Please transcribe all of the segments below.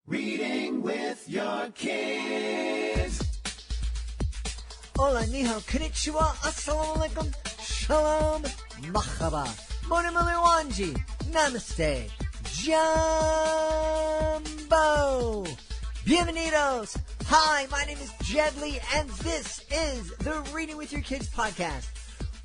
Reading with your kids. Hola, ni hao, konnichiwa, assalamu alaikum, shalom, mahaba, morimuli wanji, namaste, jumbo, bienvenidos. Hi, my name is Jed Lee, and this is the Reading with Your Kids podcast.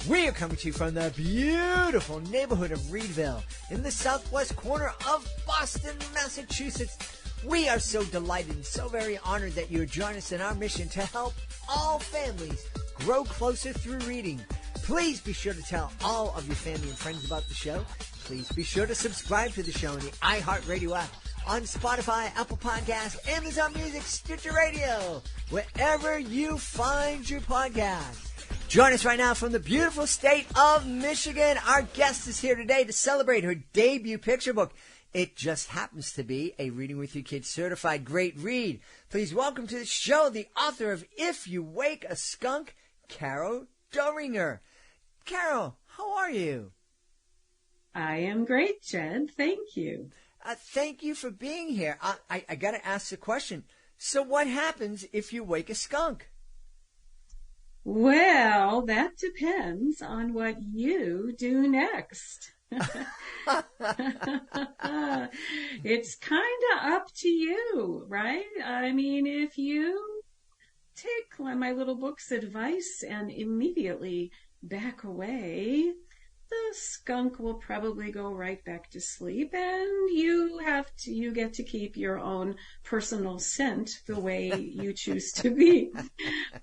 We are coming to you from the beautiful neighborhood of Reedville in the southwest corner of Boston, Massachusetts. We are so delighted and so very honored that you join us in our mission to help all families grow closer through reading. Please be sure to tell all of your family and friends about the show. Please be sure to subscribe to the show in the iHeartRadio app, on Spotify, Apple Podcasts, Amazon Music, Stitcher Radio, wherever you find your podcast. Join us right now from the beautiful state of Michigan. Our guest is here today to celebrate her debut picture book. It just happens to be a Reading with Your Kids certified great read. Please welcome to the show the author of You Wake A Skunk, Carol Doeringer. Carol, how are you? I am great, Jed. Thank you. Thank you for being here. I got to ask the question. So what happens if you wake a skunk? Well, that depends on what you do next. It's kind of up to you, right? I mean, if you take my little book's advice and immediately back away, the skunk will probably go right back to sleep, and you get to keep your own personal scent the way you choose to be.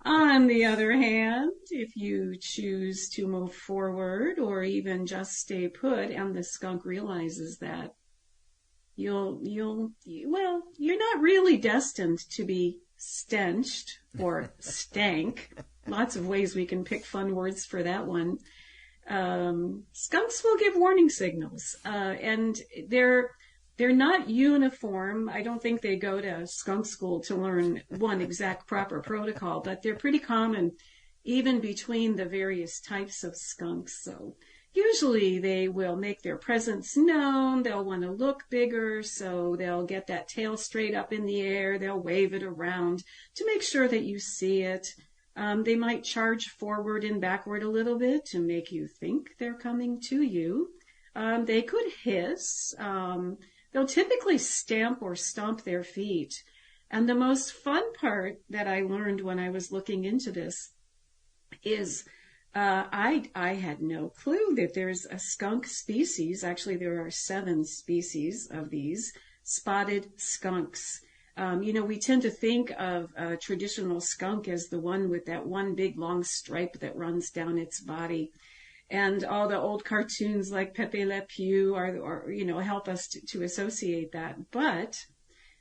On the other hand, if you choose to move forward or even just stay put, and the skunk realizes that you're not really destined to be stenched or stank. Lots of ways we can pick fun words for that one. Skunks will give warning signals, and they're not uniform. I don't think they go to skunk school to learn one exact proper protocol, but they're pretty common even between the various types of skunks. So usually they will make their presence known. They'll want to look bigger, so they'll get that tail straight up in the air. They'll wave it around to make sure that you see it. They might charge forward and backward a little bit to make you think they're coming to you. They could hiss. They'll typically stamp or stomp their feet. And the most fun part that I learned when I was looking into this is I had no clue that there's a skunk species. Actually, there are 7 species of these spotted skunks. We tend to think of a traditional skunk as the one with that one big long stripe that runs down its body. And all the old cartoons like Pepe Le Pew help us to associate that. But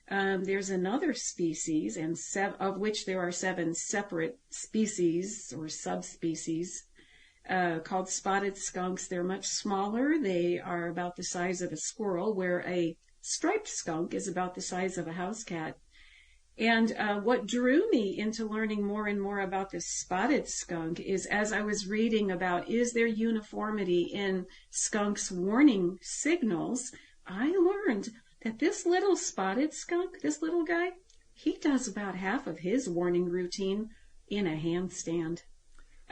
there's another species, and of which there are 7 separate species or subspecies called spotted skunks. They're much smaller. They are about the size of a squirrel, where a striped skunk is about the size of a house cat. And what drew me into learning more and more about this spotted skunk is, as I was reading about is there uniformity in skunks' warning signals, I learned that this little spotted skunk, this little guy, he does about half of his warning routine in a handstand.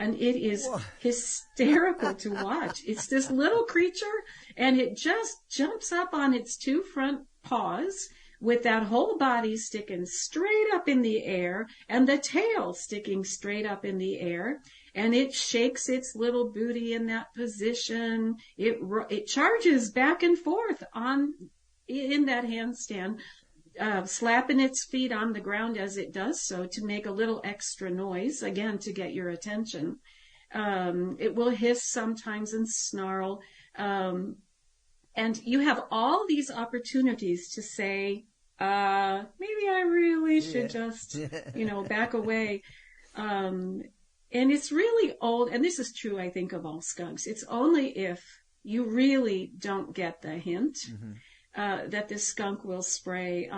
And it is hysterical to watch. It's this little creature, and it just jumps up on its 2 front paws with that whole body sticking straight up in the air and the tail sticking straight up in the air. And it shakes its little booty in that position. It charges back and forth in that handstand, slapping its feet on the ground as it does so to make a little extra noise, again, to get your attention. It will hiss sometimes and snarl. And you have all these opportunities to say, maybe I really should just, back away. And it's really old, and this is true, I think, of all skunks. It's only if you really don't get the hint that the skunk will spray.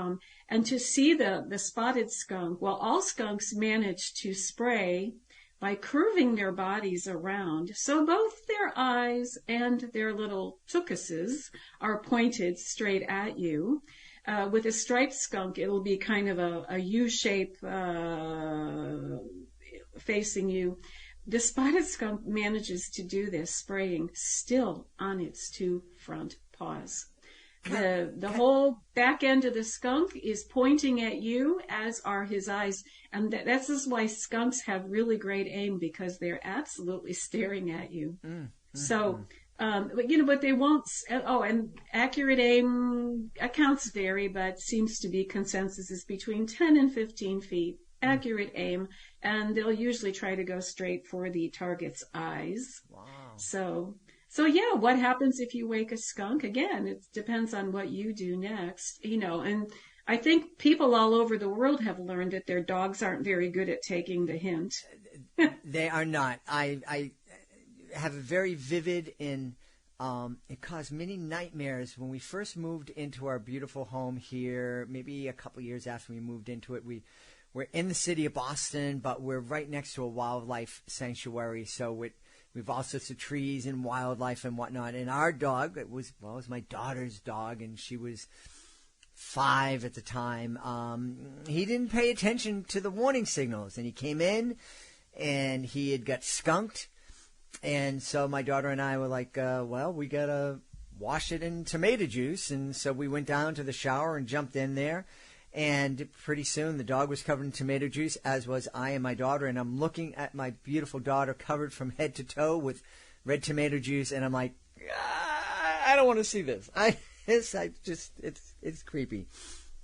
And to see the spotted skunk, well, all skunks manage to spray by curving their bodies around, so both their eyes and their little tuchuses are pointed straight at you. With a striped skunk, it'll be kind of a U shape facing you. The spotted skunk manages to do this spraying still on its two front paws. The whole back end of the skunk is pointing at you, as are his eyes. And that's just why skunks have really great aim, because they're absolutely staring at you. So, but they won't, and accurate aim accounts vary, but seems to be consensus is between 10 and 15 feet. Accurate aim, and they'll usually try to go straight for the target's eyes. Wow. So yeah, what happens if you wake a skunk? Again, it depends on what you do next, and I think people all over the world have learned that their dogs aren't very good at taking the hint. They are not. I have a very vivid and it caused many nightmares when we first moved into our beautiful home here, maybe a couple years after we moved into it. We're in the city of Boston, but we're right next to a wildlife sanctuary, so we've all sorts of trees and wildlife and whatnot. And our dog, it was my daughter's dog, and she was 5 at the time. He didn't pay attention to the warning signals, and he came in, and he had got skunked. And so my daughter and I were like, we got to wash it in tomato juice. And so we went down to the shower and jumped in there. And pretty soon the dog was covered in tomato juice, as was I and my daughter. And I'm looking at my beautiful daughter covered from head to toe with red tomato juice. And I'm like, I don't want to see this. It's creepy.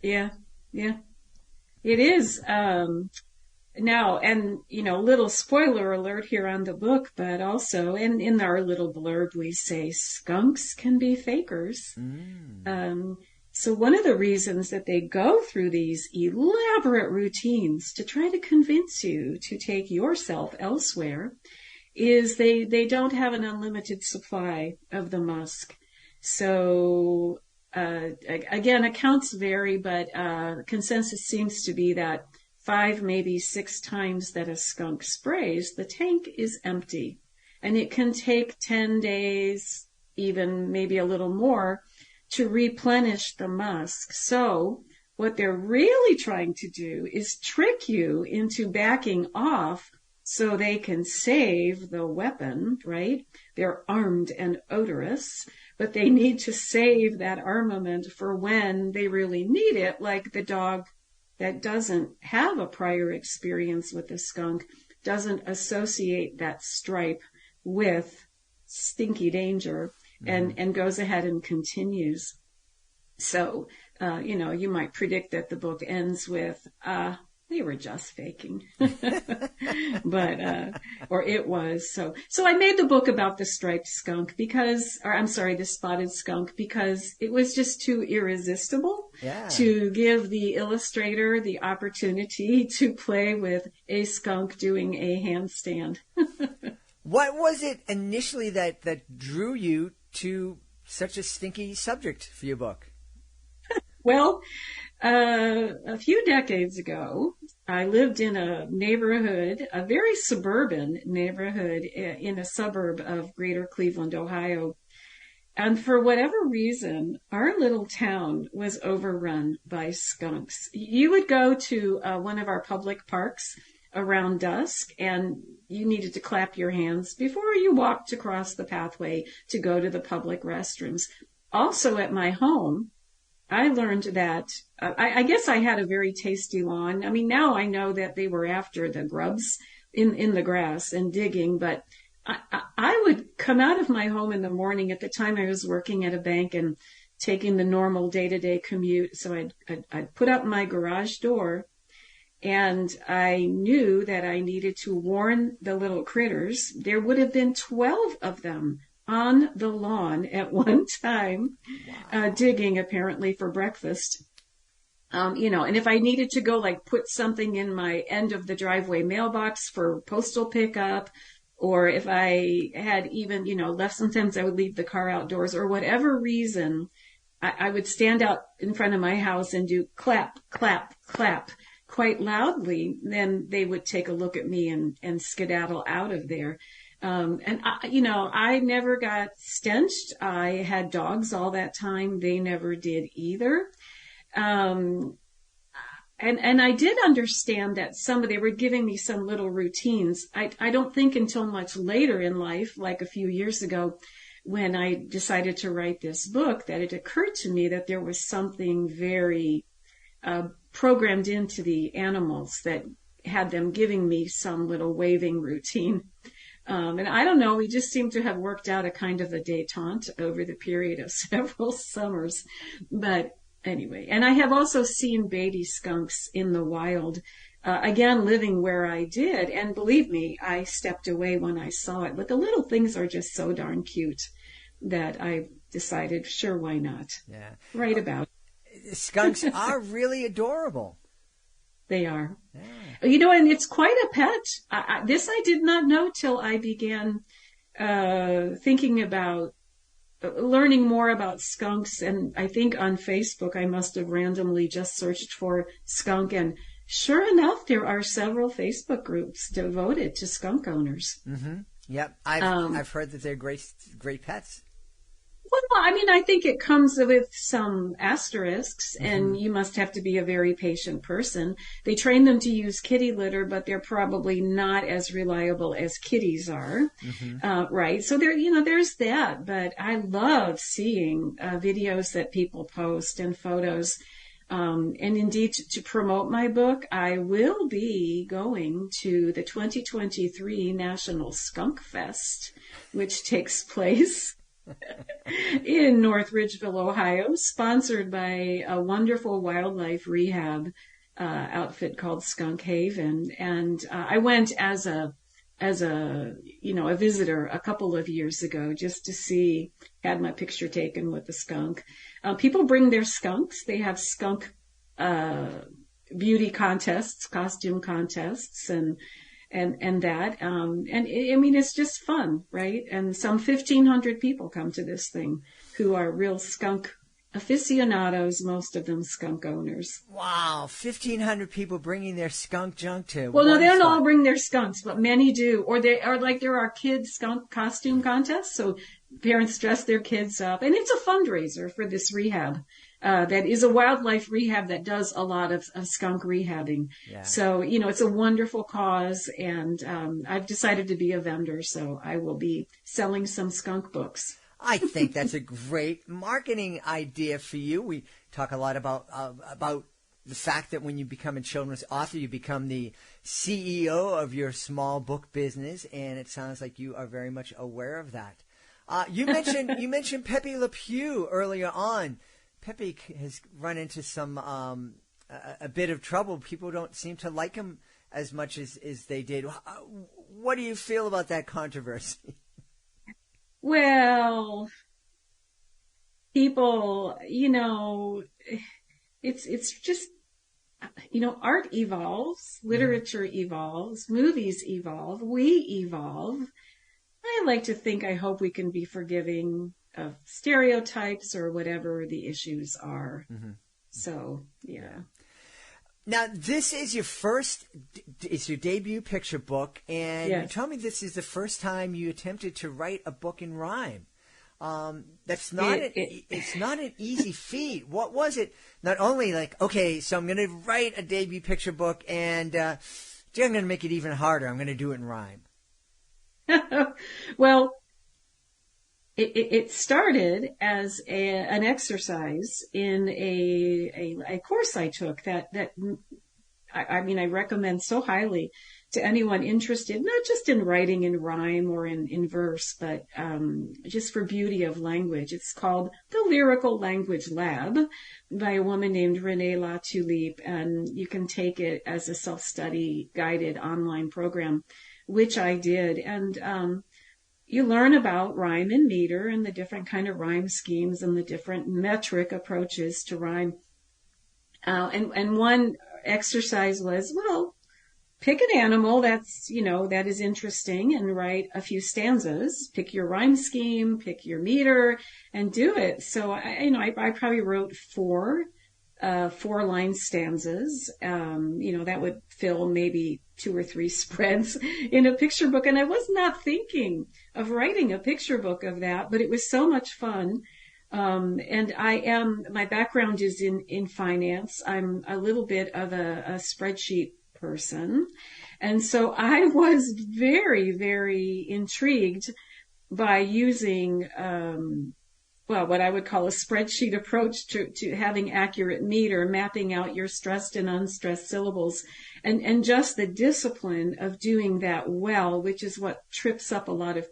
Yeah. It is. Now, and, little spoiler alert here on the book, but also in our little blurb, we say skunks can be fakers. So one of the reasons that they go through these elaborate routines to try to convince you to take yourself elsewhere is they don't have an unlimited supply of the musk. So, again, accounts vary, but consensus seems to be that 5, maybe 6 times that a skunk sprays, the tank is empty. And it can take 10 days, even maybe a little more, to replenish the musk. So what they're really trying to do is trick you into backing off so they can save the weapon, right? They're armed and odorous, but they need to save that armament for when they really need it, like the dog that doesn't have a prior experience with the skunk, doesn't associate that stripe with stinky danger, and goes ahead and continues. So, you might predict that the book ends with, they were just faking. But, or it was. So I made the book about the striped skunk the spotted skunk, because it was just too irresistible to give the illustrator the opportunity to play with a skunk doing a handstand. What was it initially that drew you to such a stinky subject for your book? Well, a few decades ago, I lived in a neighborhood, a very suburban neighborhood in a suburb of Greater Cleveland, Ohio. And for whatever reason, our little town was overrun by skunks. You would go to one of our public parks around dusk, and you needed to clap your hands before you walked across the pathway to go to the public restrooms. Also at my home, I learned that, I guess I had a very tasty lawn. I mean, now I know that they were after the grubs in the grass and digging, but I would come out of my home in the morning. At the time I was working at a bank and taking the normal day-to-day commute. So I'd put up my garage door, and I knew that I needed to warn the little critters. There would have been 12 of them on the lawn at one time, digging apparently for breakfast. And if I needed to go put something in my end of the driveway mailbox for postal pickup, or if I had even, left, sometimes I would leave the car outdoors, or whatever reason, I would stand out in front of my house and do clap, clap, clap quite loudly. Then they would take a look at me and skedaddle out of there. And I never got stenched. I had dogs all that time. They never did either. Um, and I did understand that they were giving me some little routines. I don't think until much later in life, like a few years ago, when I decided to write this book, that it occurred to me that there was something very programmed into the animals that had them giving me some little waving routine. And I don't know, we just seem to have worked out a kind of a détente over the period of several summers. But anyway, and I have also seen baby skunks in the wild, again, living where I did. And believe me, I stepped away when I saw it. But the little things are just so darn cute that I decided, sure, why not? Yeah. Write about it. Skunks are really adorable. They are. Yeah. You know, and it's quite a pet. This I did not know till I began thinking about learning more about skunks. And I think on Facebook I must have randomly just searched for skunk. And sure enough, there are several Facebook groups devoted to skunk owners. Mm-hmm. Yep. I've heard that they're great pets. Well, I mean, I think it comes with some asterisks, and you must have to be a very patient person. They train them to use kitty litter, but they're probably not as reliable as kitties are, right? So there's that. But I love seeing videos that people post and photos. And indeed, to promote my book, I will be going to the 2023 National Skunk Fest, which takes place in North Ridgeville, Ohio, sponsored by a wonderful wildlife rehab outfit called Skunk Haven. And I went as a visitor a couple of years ago just to see, had my picture taken with the skunk. People bring their skunks. They have skunk beauty contests, costume contests, and that. I mean, it's just fun, right? And some 1,500 people come to this thing who are real skunk aficionados, most of them skunk owners. Wow, 1,500 people bringing their skunk junk to. Well, no, they don't all bring their skunks, but many do. Or there are kids skunk costume contests, so parents dress their kids up, and it's a fundraiser for this rehab. That is a wildlife rehab that does a lot of skunk rehabbing. Yeah. So, it's a wonderful cause, and I've decided to be a vendor, so I will be selling some skunk books. I think that's a great marketing idea for you. We talk a lot about the fact that when you become a children's author, you become the CEO of your small book business, and it sounds like you are very much aware of that. You mentioned Pepe Le Pew earlier on. Pepe has run into some a bit of trouble. People don't seem to like him as much as they did. What do you feel about that controversy? Well, people, it's just, art evolves, literature evolves, movies evolve, we evolve. I like to think, I hope we can be forgiving of stereotypes or whatever the issues are. Mm-hmm. So, yeah. Now, this is it's your debut picture book, and yes. You told me this is the first time you attempted to write a book in rhyme. That's not it's not an easy feat. What was it? Not only like, okay, so I'm going to write a debut picture book, and I'm going to make it even harder. I'm going to do it in rhyme. Well, it started as an exercise in a course I took that I recommend so highly to anyone interested, not just in writing in rhyme or in verse, but just for beauty of language. It's called the Lyrical Language Lab by a woman named Renee Latulippe, and you can take it as a self-study guided online program, which I did. And you learn about rhyme and meter and the different kind of rhyme schemes and the different metric approaches to rhyme. And one exercise was, well, pick an animal that's, that is interesting and write a few stanzas. Pick your rhyme scheme, pick your meter, and do it. So I probably wrote four 4-line stanzas. That would fill maybe 2 or 3 spreads in a picture book. And I was not thinking of writing a picture book of that, but it was so much fun. And my background is in finance. I'm a little bit of a spreadsheet person. And so I was very, very intrigued by using, what I would call a spreadsheet approach to having accurate meter, mapping out your stressed and unstressed syllables, and just the discipline of doing that well, which is what trips up a lot of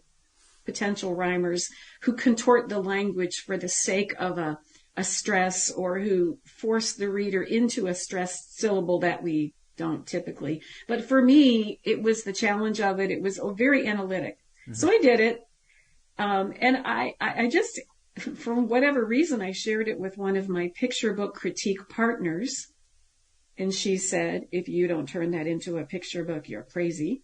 potential rhymers who contort the language for the sake of a stress, or who force the reader into a stressed syllable that we don't typically. But for me, it was the challenge of it. It was very analytic. Mm-hmm. So I did it. And I just, for whatever reason, I shared it with one of my picture book critique partners. And she said, if you don't turn that into a picture book, you're crazy.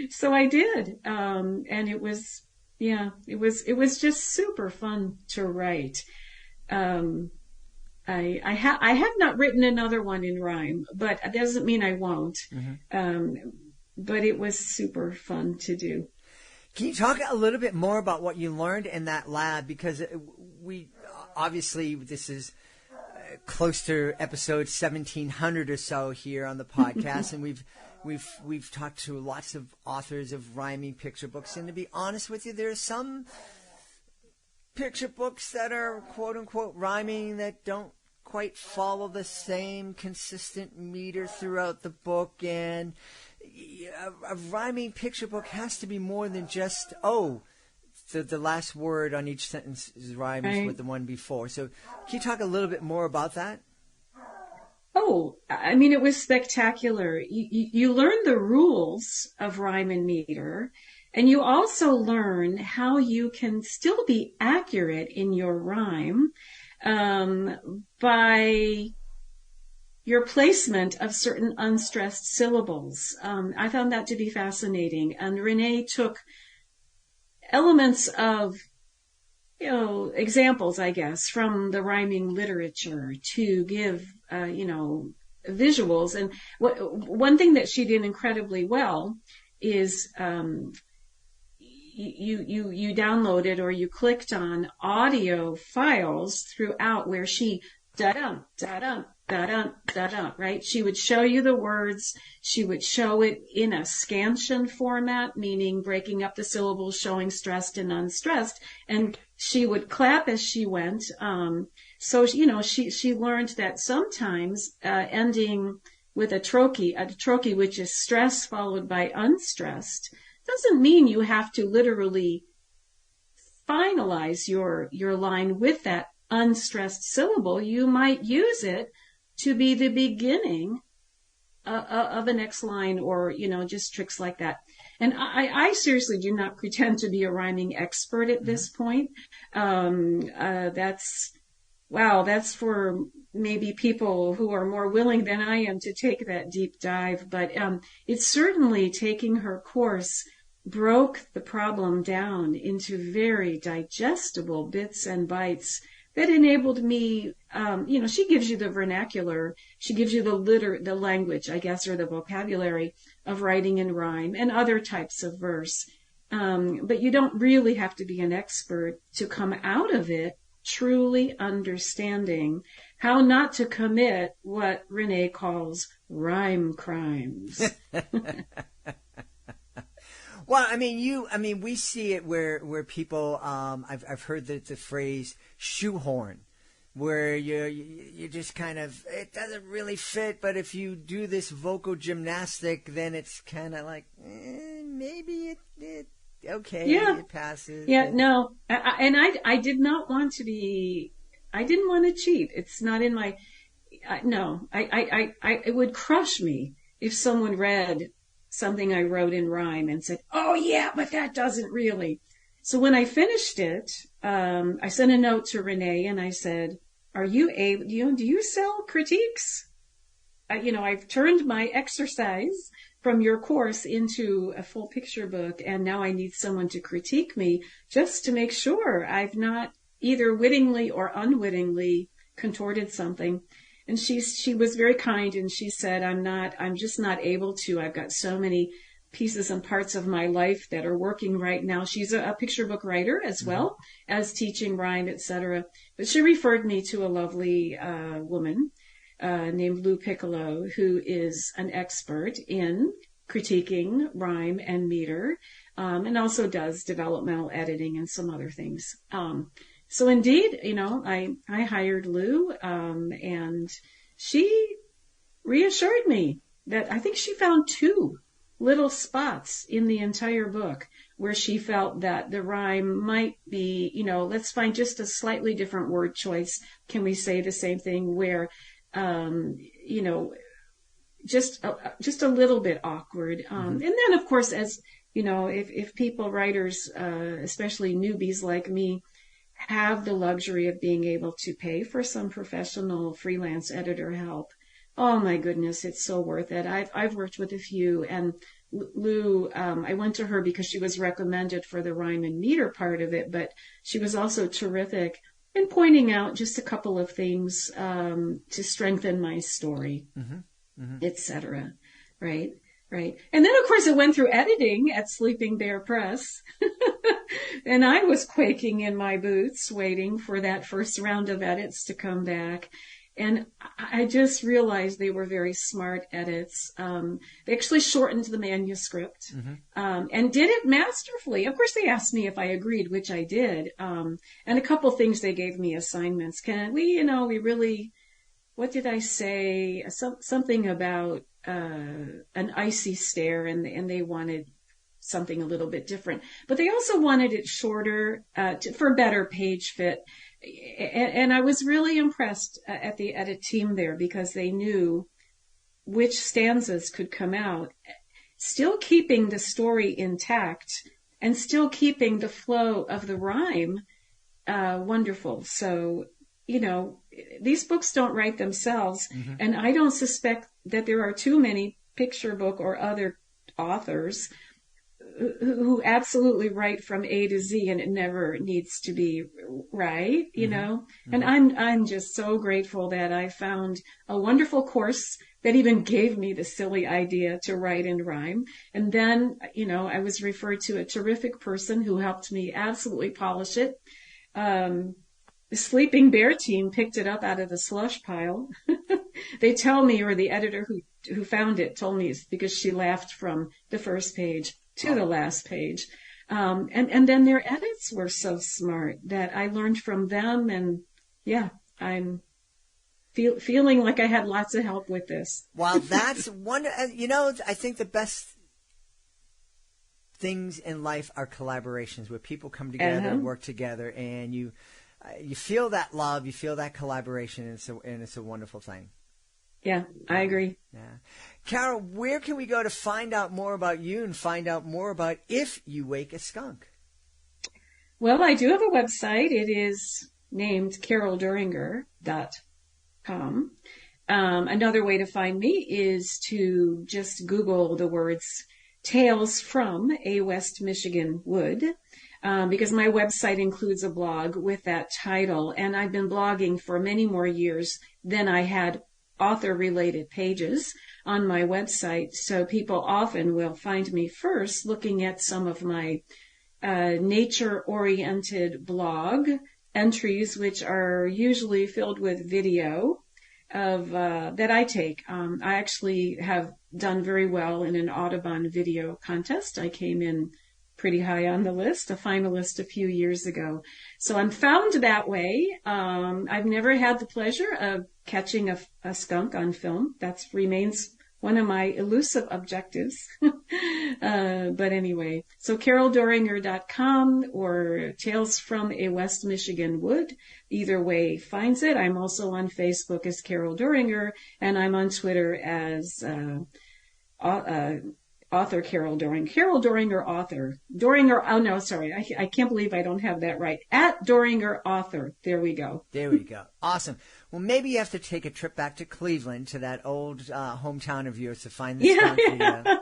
So I did. And it was just super fun to write. I have not written another one in rhyme, but that doesn't mean I won't. Mm-hmm. But it was super fun to do. Can you talk a little bit more about what you learned in that lab? Because this is close to episode 1700 or so here on the podcast, and we've talked to lots of authors of rhyming picture books. And to be honest with you, there are some picture books that are quote unquote rhyming that don't quite follow the same consistent meter throughout the book, and a rhyming picture book has to be more than just the last word on each sentence is rhymes with the one before. So can you talk a little bit more about that? Oh, I mean, it was spectacular. You learn the rules of rhyme and meter, and you also learn how you can still be accurate in your rhyme by your placement of certain unstressed syllables. I found that to be fascinating. And Renee took elements of, examples, I guess, from the rhyming literature to give, visuals. And one thing that she did incredibly well is you downloaded or you clicked on audio files throughout where she da-dum, da-dum, da-dum, da-dum, right? She would show you the words. She would show it in a scansion format, meaning breaking up the syllables, showing stressed and unstressed. And she would clap as she went. So, she learned that sometimes ending with a trochee, which is stress followed by unstressed, doesn't mean you have to literally finalize your line with that unstressed syllable. You might use it to be the beginning of the next line, or, just tricks like that. And I seriously do not pretend to be a rhyming expert at this point. That's for maybe people who are more willing than I am to take that deep dive. But it's certainly, taking her course broke the problem down into very digestible bits and bytes that enabled me, she gives you the vernacular, she gives you the language, I guess, or the vocabulary of writing and rhyme and other types of verse. But you don't really have to be an expert to come out of it truly understanding how not to commit what Renee calls rhyme crimes. Well, we see it where people, I've heard the phrase shoehorn, where you just kind of, it doesn't really fit, but if you do this vocal gymnastic, then it's kind of like, maybe it it passes. Yeah, no, I did not want to be, I didn't want to cheat. It's not in my, it would crush me if someone read something I wrote in rhyme and said, oh yeah, but that doesn't really. So when I finished it, I sent a note to Renee and I said, are you able, do you sell critiques? I've turned my exercise from your course into a full picture book, and now I need someone to critique me just to make sure I've not either wittingly or unwittingly contorted something. And she was very kind, and she said, I'm just not able to. I've got so many pieces and parts of my life that are working right now. She's a picture book writer as well as teaching rhyme, etc. But she referred me to a lovely woman named Lou Piccolo, who is an expert in critiquing rhyme and meter, and also does developmental editing and some other things. So indeed, I hired Lou, and she reassured me that I think she found 2 little spots in the entire book where she felt that the rhyme might be, let's find just a slightly different word choice. Can we say the same thing where, just a little bit awkward. And then, of course, as if people, writers, especially newbies like me, have the luxury of being able to pay for some professional freelance editor help, oh my goodness, it's so worth it. I've worked with a few, and Lou, I went to her because she was recommended for the rhyme and meter part of it, but she was also terrific in pointing out just a couple of things to strengthen my story, etc. Right. And then, of course, it went through editing at Sleeping Bear Press. And I was quaking in my boots waiting for that first round of edits to come back. And I just realized they were very smart edits. They actually shortened the manuscript and did it masterfully. Of course, they asked me if I agreed, which I did. And a couple things, they gave me assignments. We really, what did I say? Something about an icy stare, and they wanted something a little bit different. But they also wanted it shorter for better page fit. And I was really impressed at the edit team there because they knew which stanzas could come out, still keeping the story intact and still keeping the flow of the rhyme wonderful. So, these books don't write themselves, and I don't suspect that there are too many picture book or other authors who absolutely write from A to Z, and it never needs to be right, And I'm just so grateful that I found a wonderful course that even gave me the silly idea to write and rhyme. And then, I was referred to a terrific person who helped me absolutely polish it. The Sleeping Bear team picked it up out of the slush pile. They tell me, or the editor who found it told me it's because she laughed from the first page to the last page. And then their edits were so smart that I learned from them. And yeah, I'm feeling like I had lots of help with this. Well, that's one, I think the best things in life are collaborations where people come together, work together, and you feel that love, you feel that collaboration, and it's a wonderful thing. Yeah, I agree. Yeah. Carol, where can we go to find out more about you and find out more about If You Wake a Skunk? Well, I do have a website. It is named caroldoeringer.com. Another way to find me is to just Google the words Tales from a West Michigan Wood. Because my website includes a blog with that title, and I've been blogging for many more years than I had author-related pages on my website. So people often will find me first looking at some of my nature-oriented blog entries, which are usually filled with video of that I take. I actually have done very well in an Audubon video contest. I came in pretty high on the list, a finalist a few years ago. So I'm found that way. I've never had the pleasure of catching a skunk on film. That remains one of my elusive objectives. But anyway, so caroldoeringer.com or Tales from a West Michigan Wood. Either way finds it. I'm also on Facebook as Carol Doeringer, and I'm on Twitter as author Carol Doeringer. Carol Doeringer author. Doeringer, oh no, sorry. I can't believe I don't have that right. At Doeringer author. There we go. There we go. Awesome. Well, maybe you have to take a trip back to Cleveland, to that old hometown of yours, to find the skunk. Yeah.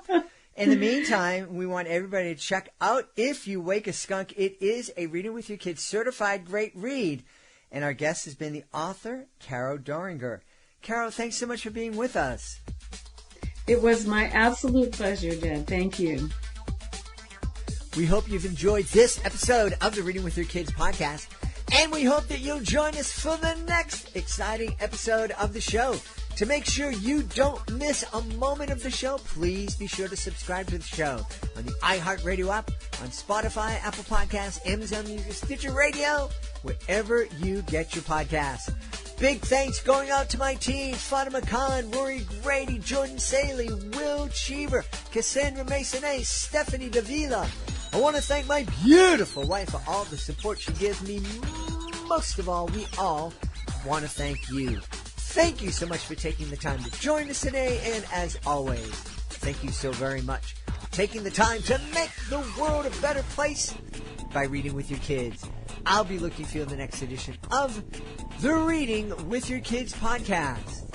In the meantime, we want everybody to check out If You Wake a Skunk. It is a Reading with Your Kids certified great read. And our guest has been the author, Carol Doeringer. Carol, thanks so much for being with us. It was my absolute pleasure, Jed. Thank you. We hope you've enjoyed this episode of the Reading with Your Kids podcast, and we hope that you'll join us for the next exciting episode of the show. To make sure you don't miss a moment of the show, please be sure to subscribe to the show on the iHeartRadio app, on Spotify, Apple Podcasts, Amazon Music, Stitcher Radio, wherever you get your podcasts. Big thanks going out to my team, Fatima Khan, Rory Grady, Jordan Saley, Will Cheever, Cassandra Masonet, Stephanie Davila. I want to thank my beautiful wife for all the support she gives me. Most of all, we all want to thank you. Thank you so much for taking the time to join us today, and as always, thank you so very much for taking the time to make the world a better place by reading with your kids. I'll be looking for you in the next edition of the Reading with Your Kids podcast.